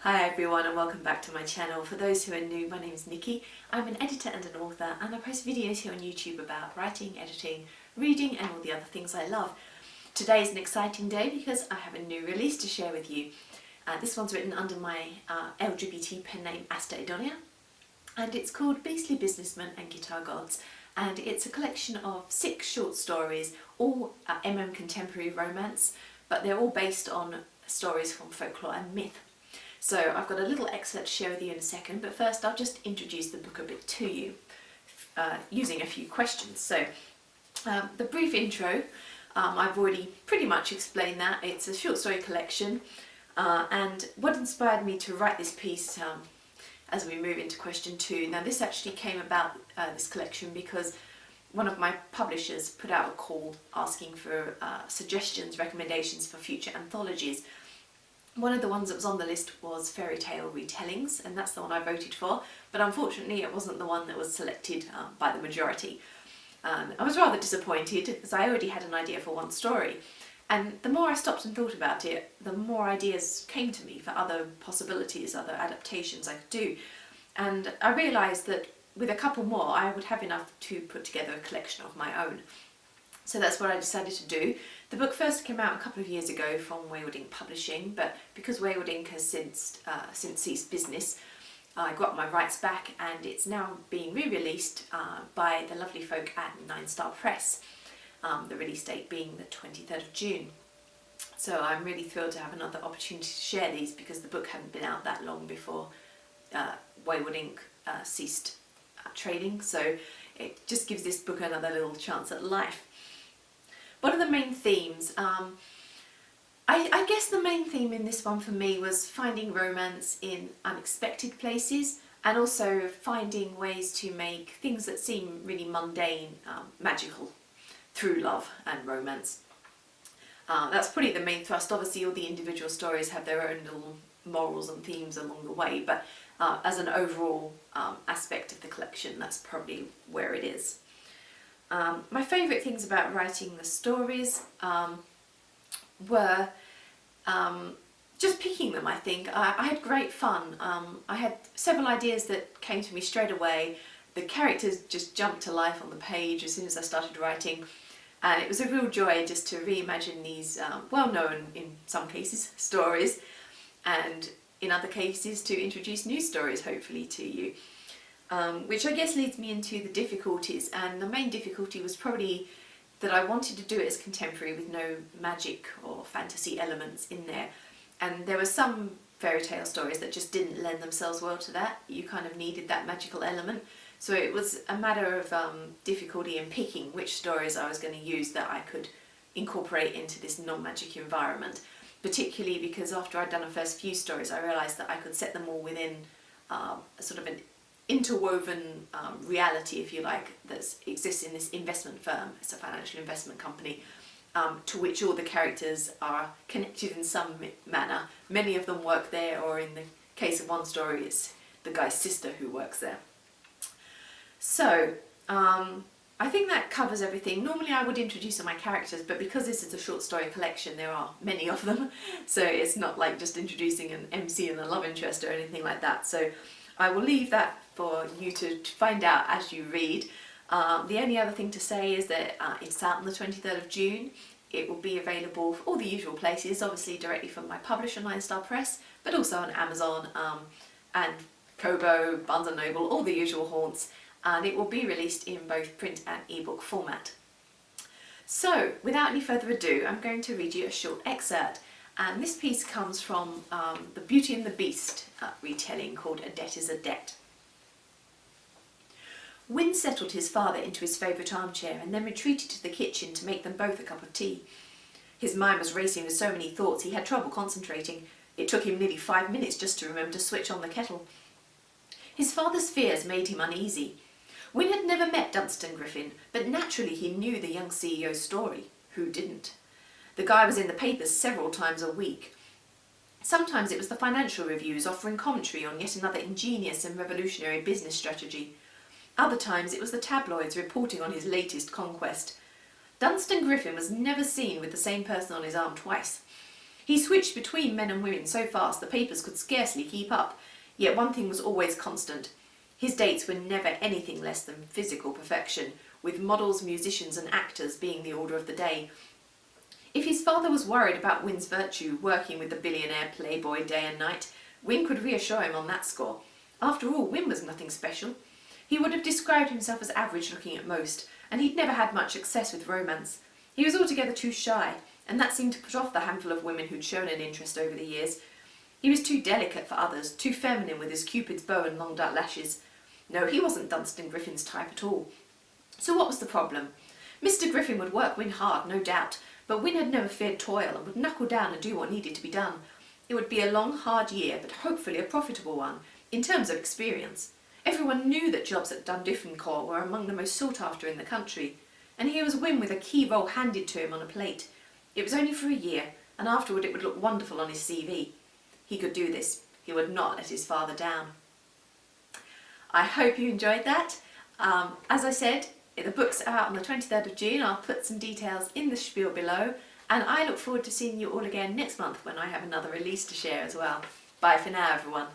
Hi everyone and welcome back to my channel. For those who are new, my name is Nicki. I'm an editor and an author and I post videos here on YouTube about writing, editing, reading and all the other things I love. Today is an exciting day because I have a new release to share with you. This one's written under my LGBT pen name Asta Idonea and it's called Businessmen and Guitar Gods, and it's a collection of 6 short stories, all contemporary romance, but they're all based on stories from folklore and myth. So I've got a little excerpt to share with you in a second, but first I'll just introduce the book a bit to you using a few questions. So the brief intro, I've already pretty much explained that. It's a short story collection and what inspired me to write this piece as we move into question 2. Now this actually came about, this collection, because one of my publishers put out a call asking for suggestions, recommendations for future anthologies. One of the ones that was on the list was fairy tale retellings, and that's the one I voted for, but unfortunately it wasn't the one that was selected by the majority. I was rather disappointed because I already had an idea for one story, and the more I stopped and thought about it, the more ideas came to me for other possibilities, other adaptations I could do, and I realised that with a couple more I would have enough to put together a collection of my own. So that's what I decided to do. The book first came out a couple of years ago from Wayward Ink Publishing, but because Wayward Ink has since ceased business, I got my rights back and it's now being re-released by the lovely folk at 9 Star Press, the release date being the 23rd of June. So I'm really thrilled to have another opportunity to share these because the book hadn't been out that long before Wayward Ink ceased trading, so it just gives this book another little chance at life. What are the main themes? I guess the main theme in this one for me was finding romance in unexpected places and also finding ways to make things that seem really mundane magical through love and romance. That's probably the main thrust. Obviously all the individual stories have their own little morals and themes along the way, but as an overall aspect of the collection, that's probably where it is. My favourite things about writing the stories were just picking them, I think. I had great fun. I had several ideas that came to me straight away. The characters just jumped to life on the page as soon as I started writing, and it was a real joy just to reimagine these well-known, in some cases, stories, and in other cases to introduce new stories hopefully to you. Which I guess leads me into the difficulties, and the main difficulty was probably that I wanted to do it as contemporary with no magic or fantasy elements in there, and there were some fairy tale stories that just didn't lend themselves well to that. You kind of needed that magical element, so it was a matter of difficulty in picking which stories I was going to use that I could incorporate into this non-magic environment, particularly because after I'd done the first few stories I realised that I could set them all within a sort of an interwoven reality, if you like, that exists in this investment firm. It's a financial investment company to which all the characters are connected in some manner. Many of them work there, or in the case of one story it's the guy's sister who works there. So I think that covers everything. Normally I would introduce all my characters, but because this is a short story collection there are many of them, so it's not like just introducing an MC and a love interest or anything like that. So I will leave that for you to find out as you read. The only other thing to say is that it's out on the 23rd of June. It will be available for all the usual places, obviously directly from my publisher 9 Star Press, but also on Amazon and Kobo, Barnes & Noble, all the usual haunts, and it will be released in both print and ebook format. So without any further ado, I'm going to read you a short excerpt. And this piece comes from the Beauty and the Beast retelling called A Debt is a Debt. Wynne settled his father into his favourite armchair and then retreated to the kitchen to make them both a cup of tea. His mind was racing with so many thoughts he had trouble concentrating. It took him nearly 5 minutes just to remember to switch on the kettle. His father's fears made him uneasy. Wynne had never met Dunstan Griffin, but naturally he knew the young CEO's story. Who didn't? The guy was in the papers several times a week. Sometimes it was the financial reviews offering commentary on yet another ingenious and revolutionary business strategy. Other times it was the tabloids reporting on his latest conquest. Dunstan Griffin was never seen with the same person on his arm twice. He switched between men and women so fast the papers could scarcely keep up, yet one thing was always constant. His dates were never anything less than physical perfection, with models, musicians and actors being the order of the day. If his father was worried about Win's virtue working with the billionaire playboy day and night, Win could reassure him on that score. After all, Win was nothing special. He would have described himself as average looking at most, and he'd never had much success with romance. He was altogether too shy, and that seemed to put off the handful of women who'd shown an interest over the years. He was too delicate for others, too feminine with his Cupid's bow and long dark lashes. No, he wasn't Dunstan Griffin's type at all. So what was the problem? Mr. Griffin would work Win hard, no doubt, but Win had never feared toil and would knuckle down and do what needed to be done. It would be a long, hard year, but hopefully a profitable one, in terms of experience. Everyone knew that jobs at Dundiffin Court were among the most sought after in the country, and here was Win with a key role handed to him on a plate. It was only for a year, and afterward it would look wonderful on his CV. He could do this. He would not let his father down. I hope you enjoyed that. As I said, the book's out on the 23rd of June. I'll put some details in the spiel below, and I look forward to seeing you all again next month when I have another release to share as well. Bye for now, everyone.